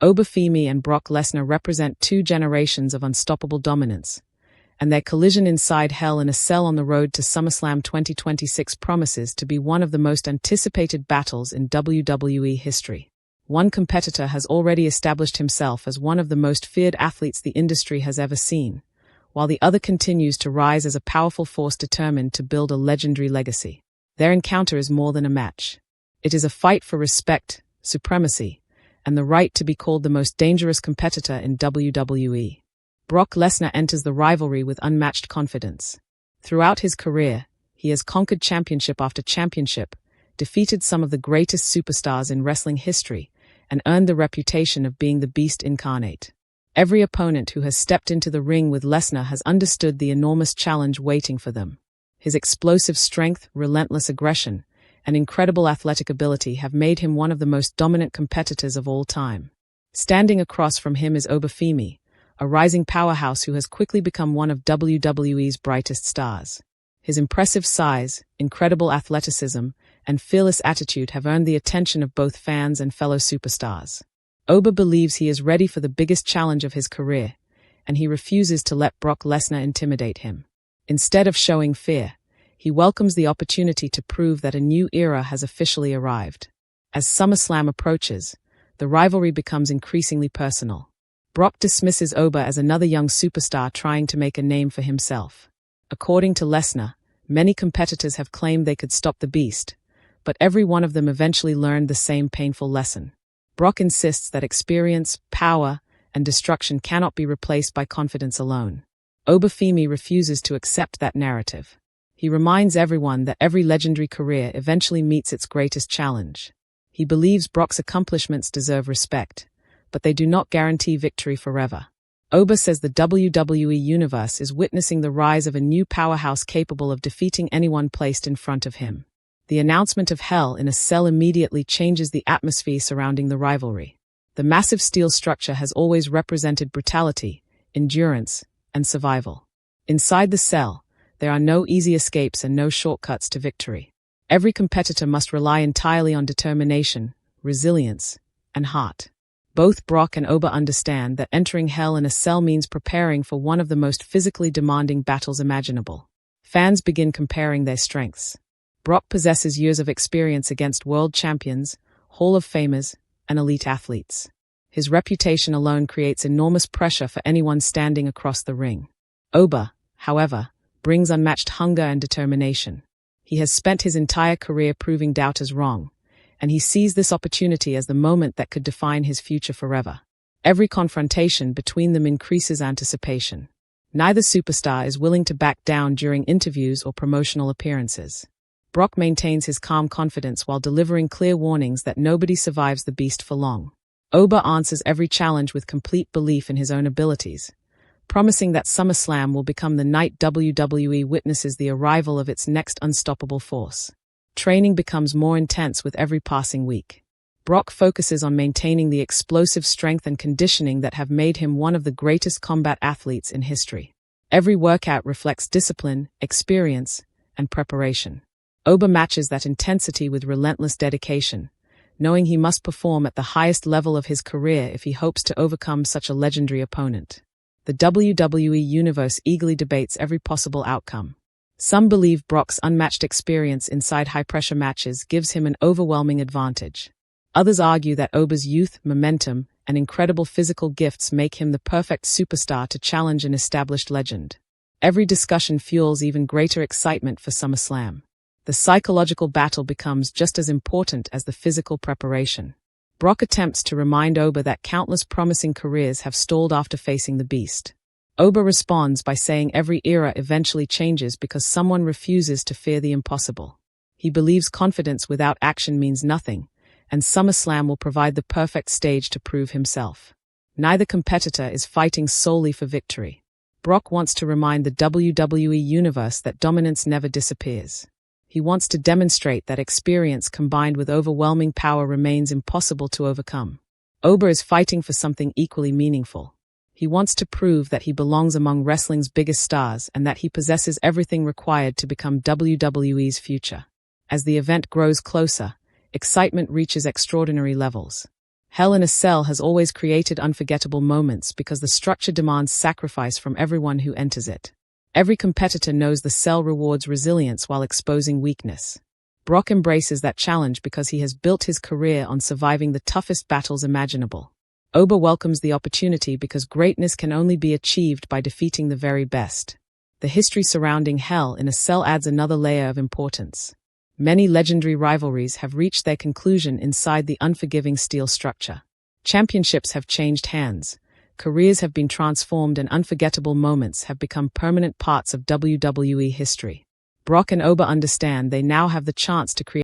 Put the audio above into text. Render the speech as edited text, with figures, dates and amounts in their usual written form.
Oba Femi and Brock Lesnar represent two generations of unstoppable dominance, and their collision inside Hell in a Cell on the road to SummerSlam 2026 promises to be one of the most anticipated battles in WWE history. One competitor has already established himself as one of the most feared athletes the industry has ever seen, while the other continues to rise as a powerful force determined to build a legendary legacy. Their encounter is more than a match. It is a fight for respect, supremacy, and the right to be called the most dangerous competitor in WWE. Brock Lesnar enters the rivalry with unmatched confidence. Throughout his career, he has conquered championship after championship, defeated some of the greatest superstars in wrestling history, and earned the reputation of being the Beast Incarnate. Every opponent who has stepped into the ring with Lesnar has understood the enormous challenge waiting for them. His explosive strength, relentless aggression, and incredible athletic ability have made him one of the most dominant competitors of all time. Standing across from him is Oba Femi, a rising powerhouse who has quickly become one of WWE's brightest stars. His impressive size, incredible athleticism, and fearless attitude have earned the attention of both fans and fellow superstars. Oba believes he is ready for the biggest challenge of his career, and he refuses to let Brock Lesnar intimidate him. Instead of showing fear, he welcomes the opportunity to prove that a new era has officially arrived. As SummerSlam approaches, the rivalry becomes increasingly personal. Brock dismisses Oba as another young superstar trying to make a name for himself. According to Lesnar, many competitors have claimed they could stop the Beast, but every one of them eventually learned the same painful lesson. Brock insists that experience, power, and destruction cannot be replaced by confidence alone. Oba Femi refuses to accept that narrative. He reminds everyone that every legendary career eventually meets its greatest challenge. He believes Brock's accomplishments deserve respect, but they do not guarantee victory forever. Oba says the WWE Universe is witnessing the rise of a new powerhouse capable of defeating anyone placed in front of him. The announcement of Hell in a Cell immediately changes the atmosphere surrounding the rivalry. The massive steel structure has always represented brutality, endurance, and survival. Inside the cell, there are no easy escapes and no shortcuts to victory. Every competitor must rely entirely on determination, resilience, and heart. Both Brock and Oba understand that entering Hell in a Cell means preparing for one of the most physically demanding battles imaginable. Fans begin comparing their strengths. Brock possesses years of experience against world champions, Hall of Famers, and elite athletes. His reputation alone creates enormous pressure for anyone standing across the ring. Oba, however, brings unmatched hunger and determination. He has spent his entire career proving doubters wrong, and he sees this opportunity as the moment that could define his future forever. Every confrontation between them increases anticipation. Neither superstar is willing to back down during interviews or promotional appearances. Brock maintains his calm confidence while delivering clear warnings that nobody survives the Beast for long. Oba answers every challenge with complete belief in his own abilities, promising that SummerSlam will become the night WWE witnesses the arrival of its next unstoppable force. Training becomes more intense with every passing week. Brock focuses on maintaining the explosive strength and conditioning that have made him one of the greatest combat athletes in history. Every workout reflects discipline, experience, and preparation. Oba matches that intensity with relentless dedication, knowing he must perform at the highest level of his career if he hopes to overcome such a legendary opponent. The WWE Universe eagerly debates every possible outcome. Some believe Brock's unmatched experience inside high-pressure matches gives him an overwhelming advantage. Others argue that Oba's youth, momentum, and incredible physical gifts make him the perfect superstar to challenge an established legend. Every discussion fuels even greater excitement for SummerSlam. The psychological battle becomes just as important as the physical preparation. Brock attempts to remind Oba that countless promising careers have stalled after facing the Beast. Oba responds by saying every era eventually changes because someone refuses to fear the impossible. He believes confidence without action means nothing, and SummerSlam will provide the perfect stage to prove himself. Neither competitor is fighting solely for victory. Brock wants to remind the WWE Universe that dominance never disappears. He wants to demonstrate that experience combined with overwhelming power remains impossible to overcome. Oba is fighting for something equally meaningful. He wants to prove that he belongs among wrestling's biggest stars and that he possesses everything required to become WWE's future. As the event grows closer, excitement reaches extraordinary levels. Hell in a Cell has always created unforgettable moments because the structure demands sacrifice from everyone who enters it. Every competitor knows the cell rewards resilience while exposing weakness. Brock embraces that challenge because he has built his career on surviving the toughest battles imaginable. Oba welcomes the opportunity because greatness can only be achieved by defeating the very best. The history surrounding Hell in a Cell adds another layer of importance. Many legendary rivalries have reached their conclusion inside the unforgiving steel structure. Championships have changed hands, careers have been transformed, and unforgettable moments have become permanent parts of WWE history. Brock and Oba understand they now have the chance to create